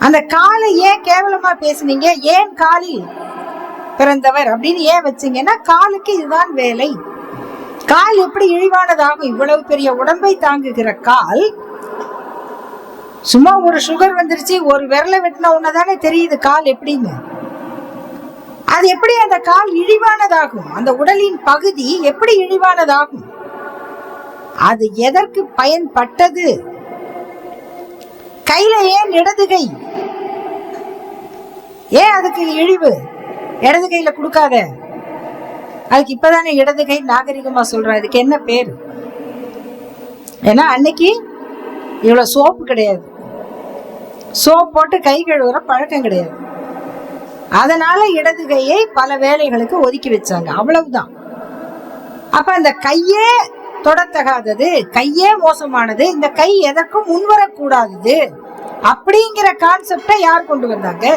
அந்த காலை ஏன் கேவலமா பேசுனீங்க? ஏன் காலில் பிறந்தவர் அப்படின்னு ஏன் வச்சீங்கன்னா, காலுக்கு இதுதான் வேலை. கால் எப்படி இழிவானதாகும்? இவ்வளவு பெரிய உடம்பை தாங்குகிற கால், சும்மா ஒரு சுகர் வந்துருச்சு, ஒரு விரலை வெட்டின உடனே தெரியுது கால் எப்படின்னு. அது எப்படி அந்த கால் இழிவானதாகும்? அந்த உடலின் பகுதி எப்படி இழிவானதாகும்? அது எதற்கு பயன்பட்டது? கையில ஏன் இடது கை? ஏன் அதுக்கு இழிவு? இடது கையில கொடுக்காத. அதுக்கு இப்பதானே இடது கை நாகரிகமா சொல்றேன். அதுக்கு என்ன பேரு? ஏன்னா அன்னைக்கு இவ்வளவு சோப்பு கிடையாது, சோப் போட்டு கை கழுவுற பழக்கம் கிடையாது. அதனால இடது கையை பல வேலைகளுக்கு ஒதுக்கி வச்சாங்க, அவ்வளவுதான். அப்ப அந்த கையே தொடத்தகாதது, கையே மோசமானது, இந்த கை எதற்கும் முன்வரக்கூடாதது அப்படிங்கிற கான்செப்டை யார் கொண்டு வந்தாங்க?